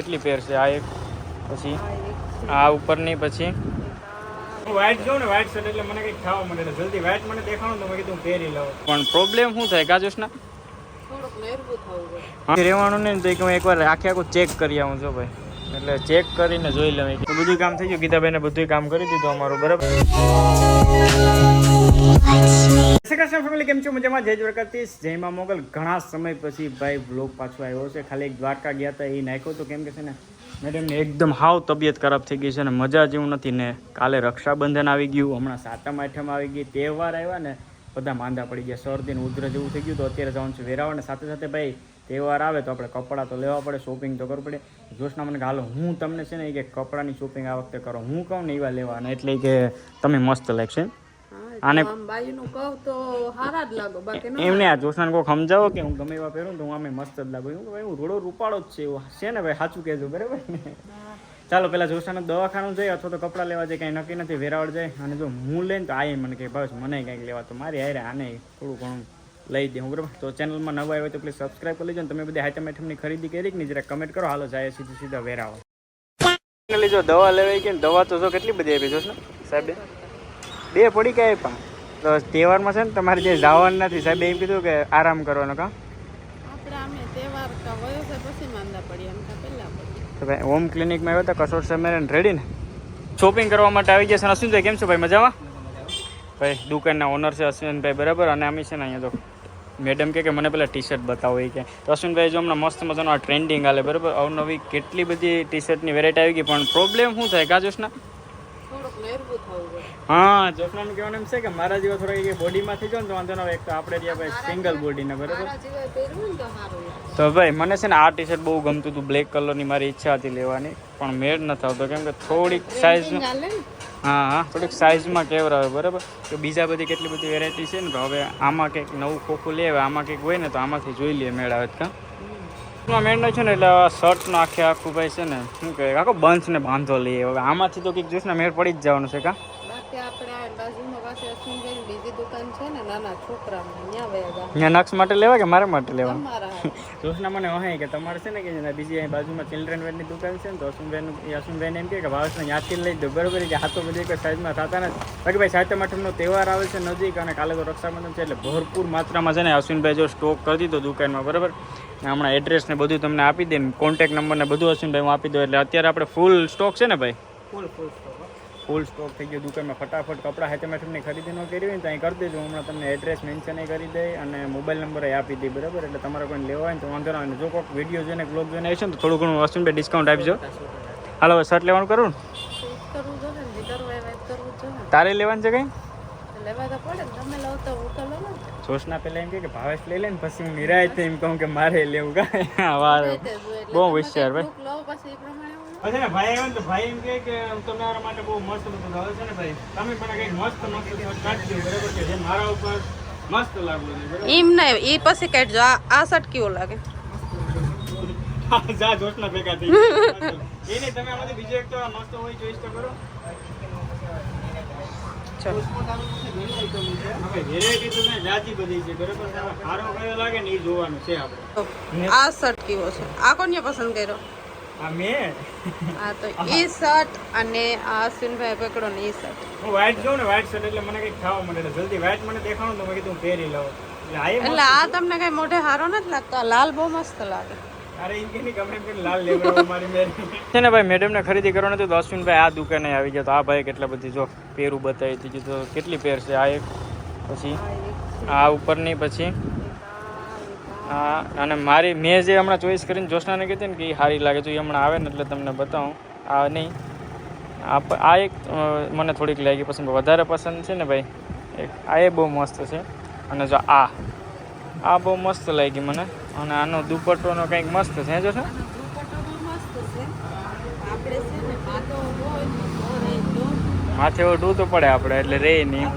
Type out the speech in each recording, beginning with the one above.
કેટલી પેર છે? આ એક, પછી આ ઉપરની, પછી વ્હાઈટ જો ને વ્હાઈટ શર્ટ એટલે મને કંઈક ખાવા મળે એટલે જલ્દી વ્હાઈટ મને દેખાણું તો મેં કીધું પહેરી લઉં. પણ પ્રોબ્લેમ શું થાય કાજોશના? રહેવાનું નહીં તો હું એકવાર આખું ચેક કરી આવું છું ભાઈ, એટલે ચેક કરીને જોઈ લઉં. બધું કામ થઈ ગયું, ગીતાભાઈને બધું કામ કરી દીધું અમારું, બરાબર. ફેમિલી કેમ છો? મજામાં? જય દ્વારકાધીશ, જય માં મોગલ. ઘણા સમય પછી ભાઈ વ્લોગ પાછો આવ્યો છે. ખાલી એક દ્વારકા ગયા હતા એ નાખ્યો તો, કેમ કે છે ને મેડમની એકદમ હાવ તબિયત ખરાબ થઈ ગઈ છે ને મજા જેવું નથી ને. કાલે રક્ષાબંધન આવી ગયું, હમણાં સાતમ આઠમ આવી ગઈ, તહેવાર આવ્યા ને બધા માંદા પડી ગયા, શરદી ને ઉધરસ જેવું થઈ ગયું. તો અત્યારે જવાનું છે વેરાવળ ને સાથે સાથે ભાઈ તહેવાર આવે તો આપણે કપડાં તો લેવા પડે, શોપિંગ તો કરવું પડે. જોશના મને હાલો હું તમને છે ને કે કપડાની શોપિંગ આ વખતે કરો, હું કહું ને એવા લેવાના, એટલે કે તમે મસ્ત લાગશે આને એમને. આ જોશનાને કોઈ સમજાવો કે હું ગમે એવા પહેરું તો હું આમે મસ્ત જ લાગુ. ભાઈ હું થોડો રૂપાળો જ છે ને ભાઈ, સાચું કહેજો, બરાબર ને? ચાલો પેલા જોશનાને દવાખાનું જાય અથવા તો કપડાં લેવા જાય, કંઈ નક્કી નથી. વેરાવળ જાય અને જો હું લઈને તો આ મને કહે ભાઈ મને કંઈક લેવા, તો મારી હારે આને થોડું ઘણું લઈ દે હું, બરાબર. તો ચેનલમાં નવા આવ્યો તો પ્લીઝ સબસ્ક્રાઈબ કરી લેજો. તમે બધી આઈટમ આઈટમની ખરીદી કરી કે નહીં જરા કમેન્ટ કરો. હાલો જાય સીધા વેરાવળ. જો દવા લેવાય કે દવા તો જો કેટલી બધી આપી જોશ ને સાહેબે, 2 પડી કે આપ્યા. તો તહેવારમાં છે ને તમારે જે જવાનું નથી સાહેબ એમ કીધું કે આરામ કરવાનો. કા તો ભાઈ હોમ ક્લિનિકમાં આવ્યો હતા કસોટ સમેરન રેડી ને શોપિંગ કરવા માટે આવી ગયા છે. અશ્વિનભાઈ કેમ છો ભાઈ? મજામાં? ભાઈ દુકાનના ઓનર છે અશ્વિનભાઈ, બરાબર. અને અમે છે ને અહીંયા તો મેડમ કે મને પેલા ટી શર્ટ બતાવો એ કે. તો અશ્વિનભાઈ જો હમણાં મસ્ત મજાનો આ ટ્રેન્ડિંગ હાલે, બરાબર. અવનવી કેટલી બધી ટી શર્ટની વેરાયટી આવી ગઈ, પણ પ્રોબ્લેમ શું થાય કાજોશના? હા, જોશનાનું કહેવાનું એમ છે કે મારા જેવા થોડા બોડીમાં થઈ જાય ને તો વાંધો ના આવે. એક તો આપણે રહ્યા ભાઈ સિંગલ બોડીને, બરાબર. તો ભાઈ મને છે ને આ ટી શર્ટ બહુ ગમતું હતું, બ્લેક કલરની મારી ઈચ્છા હતી લેવાની, પણ મેળ નથી આવતો કેમ કે થોડીક સાઇઝ, હા થોડીક સાઇઝમાં કેવર આવે, બરાબર. તો બીજા બધી કેટલી બધી વેરાયટી છે ને, તો હવે આમાં કંઈક નવું ખોખું લે, આમાં કંઈક હોય ને તો આમાંથી જોઈ લઈએ મેળ આવે કાં મેળ ન છે ને. એટલે શર્ટનો આખું ભાઈ છે ને શું કહે આખો બંચ ને બાંધો લઈએ. હવે આમાંથી તો કંઈક જોઈશ ને મેળ પડી જ જવાનું છે કાં. ત્યાં નક્ષ માટે લેવા કે મારા માટે લેવા? જોશના મને કહે કે તમારે છે ને કે બીજી અહીં બાજુમાં ચિલ્ડ્રન વેરની દુકાન છે ને તો અશ્વિનભાઈને એમ કે ભાવેશને ત્યાંથી લઈ દો, બરાબર. કે હાથો બધી કોઈ સાઈઝમાં થતા નથી. બાકી ભાઈ સાતમ આઠમનો તહેવાર આવે છે નજીક અને કાલે તો રક્ષાબંધન છે, એટલે ભરપૂર માત્રામાં છે ને અશ્વિનભાઈ જો સ્ટોક કરી દીધો દુકાનમાં, બરાબર. હમણાં એડ્રેસ ને બધું તમને આપી દે, કોન્ટેક્ટ નંબર ને બધું અશ્વિનભાઈ હું આપી દઉં. એટલે અત્યારે આપણે ફૂલ સ્ટોક છે ને ભાઈ, ફૂલ સ્ટોક થઈ ગયો દુકાનમાં. ફટાફટ કપડાં હાથમ આઠમની ખરીદી ન કરી હોય ને ત્યાં કરી દેજો. હમણાં તમને એડ્રેસ મેન્શન કરી દે અને મોબાઈલ નંબર આપી દે, બરાબર. એટલે તમારે કોઈ લેવા હોય ને તો વાંધો ના આવે. જો કોઈક વિડીયો જોઈને બ્લોગ જોઈને આવશે ને તો થોડું ઘણું અશ્વિનભાઈ ડિસ્કાઉન્ટ આપજો. હાલો શર્ટ લેવાનું કરું ને તારે લેવાનું છે કંઈ? જોશના પેલા એમ કે ભાવેશ લઈ લે ને પછી હું નિરાશ એમ કહું કે મારે લેવું કાંઈ. વારે બહુ હોશિયાર ભાઈ. અચ્છા ને ભાઈ આવ્યો ને તો ભાઈ એમ કે તમારા માટે બહુ મસ્ત બધું આવે છે ને ભાઈ, તમે પણ કંઈક મસ્ત કાઢજો, બરાબર. કે જે મારા ઉપર મસ્ત લાગવું છે એમ નહીં એ પછી કાઢજો. આ શર્ટ કેવો લાગે? જા જોશના ભેગા થઈ એ નહીં તમે આમાંથી બીજો એક તો મસ્ત હોય ચોઈસ તો કરો. આ શર્ટ કેવો છે? આ કોને પસંદ કર્યો? આ તો ઈ શર્ટ અને આ અશ્વિનભાઈ પકડો ને ઈ શર્ટ. હું વ્હાઈટ જોઉં ને વ્હાઈટ શર્ટ એટલે મને કંઈક ખાવા મળે એટલે જલ્દી વ્હાઈટ મને દેખાણું તો મેં કીધું પહેરી લઉં. એટલે આ તમને કઈ મોઢે સારો નથી લાગતો? આ લાલ બહુ મસ્ત લાગે. છે ને ભાઈ મેડમને ખરીદી કરવાની હતી તો અશ્વિનભાઈ આ દુકાને આવી ગયા. તો આ ભાઈ કેટલા બધી જો પેરું બતાવી દીધી. તો કેટલી પેર છે? આ એક, પછી આ ઉપરની, પછી હા. અને મારી મેં જે હમણાં ચોઈસ કરીને જોશનાને કીધી ને કે એ સારી લાગે તો એ હમણાં આવે ને એટલે તમને બતાવું. આ નહીં આ એક મને થોડીક લાગી પસંદ, વધારે પસંદ છે ને ભાઈ એક આ એ બહુ મસ્ત છે. અને જો આ બહુ મસ્ત લાગી મને. અને આનો દુપટ્ટોનો કંઈક મસ્ત છે જો છે માથે ઓઢવું તો પડે આપણે એટલે રે નહીં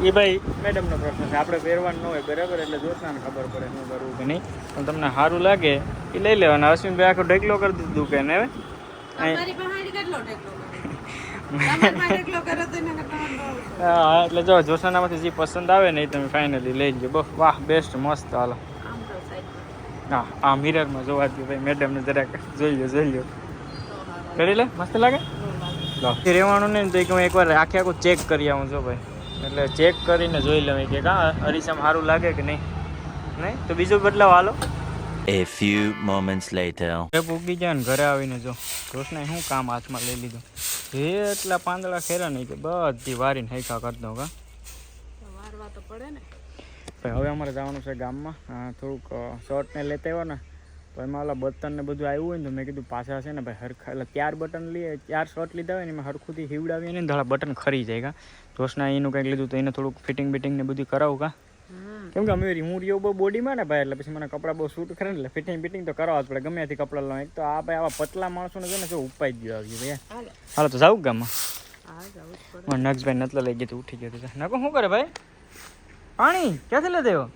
એ ભાઈ મેડમનો પ્રશ્ન છે, આપણે પહેરવાનું ન હોય, બરાબર. એટલે જોશનાને ખબર પડે શું કરવું કે નહીં. પણ તમને સારું લાગે એ લઈ લેવાના. અશ્વિનભાઈ આખો ઢેકલો કરી દીધું કે હવે હા. એટલે જો જોશનામાંથી જે પસંદ આવે ને એ તમે ફાઇનલી લઈ લેજો. બહુ વાહ બેસ્ટ મસ્ત. હાલો હા આ મિરરમાં જોવા દો ભાઈ, મેડમને જરાક જોઈ લો કરી લે, મસ્ત લાગે. રહેવાનું નહીં તો હું એકવાર આખે આખું ચેક કરી આવું છું ભાઈ, એટલે ચેક કરીને જોઈ લઉં કે અરીસામાં સારું લાગે કે નહીં તો બીજું બદલાવ હાલો. A few moments later. પૂગી જાય ને ઘરે આવીને જો રોશને શું કામ હાથમાં લઈ લીધું, એટલા પાંદડા ખેરા નહીં કે બધી વારીને હૈખા કરી દઉં કા. વારવા તો પડે ને ભાઈ હવે અમારે જવાનું છે ગામમાં, થોડુંક શર્ટને લેતા આવ્યો ને તો એમાં ઓલા બટન ને બધું આવ્યું હોય ને તો મેં કીધું પાછા છે ને ભાઈ હરખા એટલે 4 બટન લઈએ, 4 શર્ટ લીધા હોય ને એમાં હરખુંથી હિવડાવીએ ને થોડા બટન ખરી જાય કા. રોશના એનું કંઈક લીધું તો એને થોડુંક ફિટિંગ બિટિંગ ને બધું કરાવું કા, કેમ કે અમે હું રહ્યો બહુ બોડીમાં ને ભાઈ, એટલે પછી મને કપડાં બહુ શૂટ કરે ને એટલે ફિટિંગ બિટિંગ તો કરાવવા જ પડે ગમે ત્યાંથી કપડાં લઉં. એક તો આ ભાઈ આવા પતલા માણસોને છે ને જો ઉપાઈ જ ગયો આવી ભાઈ. હાલો તો જાઉં ગામમાં. નક્ષભાઈ નતલા લઈ ગયો ઉઠી ગયો નકો શું કરે ભાઈ, પાણી ક્યાંથી લેતા આવ્યો?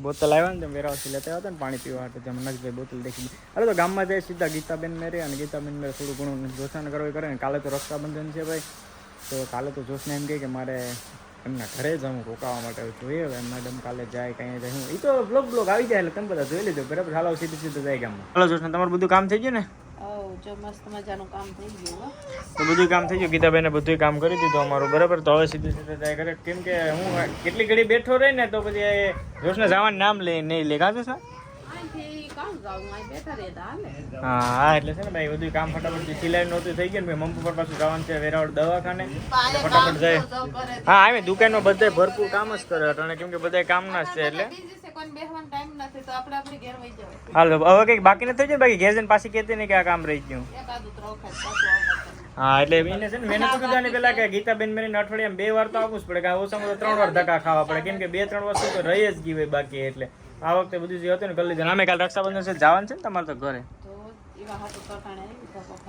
બોતલ આવ્યા ને વેરાવથી લેતા આવ્યા હતા ને પાણી પીવા માટે, તમે નક્ષભાઈ બોતલ દેખી. અરે તો ગામમાં જાય સીધા ગીતાબેન મેરે, અને ગીતાબેન મેરે થોડું ઘણું જોશાને કરવા કરે ને. કાલે તો રક્ષાબંધન છે ભાઈ, તો કાલે તો જોશને એમ કહે કે મારે એમના ઘરે જ હું રોકાવા માટે જોઈએ હવે મેડમ કાલે જાય કहीं જાય. હું એ તો બ્લોગ આવી જાય એટલે તમે બધા જોઈ લેજો બરાબર. હાલો સીધું જાય ગામમાં. હાલો જોશને તમારું બધું કામ થઈ ગયું ને? જો મસ્ત મજાનું કામ થઈ ગયું. તો બધું કામ થઈ ગયું, ગીતાબેને બધું કામ કરી દીધું અમારું બરાબર. તો હવે સીધું જાય કરે, કેમ કે હું કેટલી ઘડી બેઠો રહી ને તો પછી જોશને જવાનું નામ લે નહીં લે કાં સર. હા એટલે છે ને ભાઈ બધું કામ ફટાફટ સિલાઈ નહોતું થઈ ગયું ને ભાઈ. મમ્મી પપ્પા પાછું જવાનું છે વેરાવળ દવાખાને, ફટાફટ જાય. હા આવે દુકાનમાં બધા ભરપૂર કામ જ કરે અટાણે, કેમ કે બધા કામના જ છે એટલે. હાલ હવે કંઈક બાકી નથી થઈ જાય, બાકી ઘેર જઈને પાછી કહેતી નહીં કે આ કામ રહી ગયું. હા એટલે એને છે ને મેં નતું કીધું ને પેલા કે ગીતાબેન મેરીને અઠવાડિયામાં 2 વાર તો આવવું જ પડે, કે ઓછામાં 3 વાર ધક્કા ખાવા પડે, કેમ કે 2-3 વસ્તુ તો રહી જ ગઈ હોય બાકી. એટલે આ વખતે બધું જે હતું ને કરી લીધું. અમે કાલે રક્ષાબંધન છે જવાનું છે ને તમારે તો ઘરે,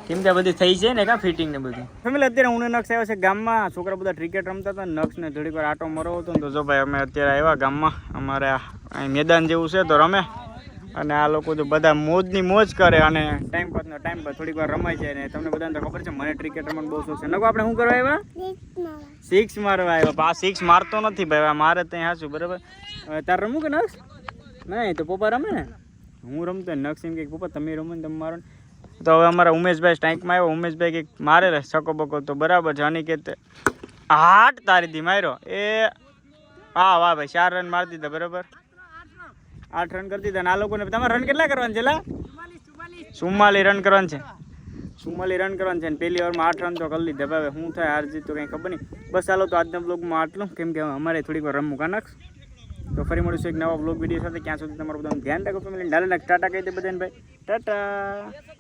કેમ કે બધી થઈ છે ને કા ફિટિંગ ને બધું. ફેમિલી અત્યારે હું નક્ષ આવ્યો છે ગામમાં, છોકરા બધા ક્રિકેટ રમતા હતા, નક્ષ ને થોડીક વાર આટો મરવો હતો ને તો જો ભાઈ અમે અત્યારે આવ્યા ગામમાં. અમારે અહીં મેદાન જેવું છે તો રમે, અને આ લોકો તો બધા મોજની મોજ કરે, અને ટાઈમ પાસ થોડીક વાર રમાય છે. ને તમને બધાને તો ખબર છે મને ક્રિકેટ રમવાનું બહુ શોખ છે. નકો આપણે શું કરવા આવ્યા? 6 મારવા આવ્યા. આ 6 મારતો નથી ભાઈ, મારે ત્યાં હાચું બરાબર. તારે રમવું કે નક્ષ? નહીં તો પપ્પા રમે ને, હું રમતો નક્ષ એમ કે પપ્પા તમે રમો ને તમે મારો. તો હવે અમારા ઉમેશભાઈ સ્ટ્રાઇકમાં આવ્યો. ઉમેશભાઈ કંઈક મારે રે છકો બકો તો બરાબર છે. અનિકેત હાટ તારી દી માર્યો એ હા વાહ ભાઈ 4 રન મારી દીધા બરાબર, 8 રન કરી દીધા. આ લોકોને તમારે રન કેટલા કરવાના છે? 44 રન કરવાના છે. 44 રન કરવાના છે ને પહેલી ઓવરમાં 8 રન તો કરી લીધા. હવે શું થાય હાર જીત તો કંઈ ખબર નહીં. બસ ચાલો તો આજના બ્લોગમાં આટલું, કેમ કે અમારે થોડીક વાર રમવું કાનક. તો ફરી મળીશું એક નવા બ્લોગ વિડીયો સાથે. ક્યાં સુધી તમારું બધાનું ધ્યાન રાખો ફેમિલી. ટાટા કહી દે બધાને ભાઈ, ટાટા.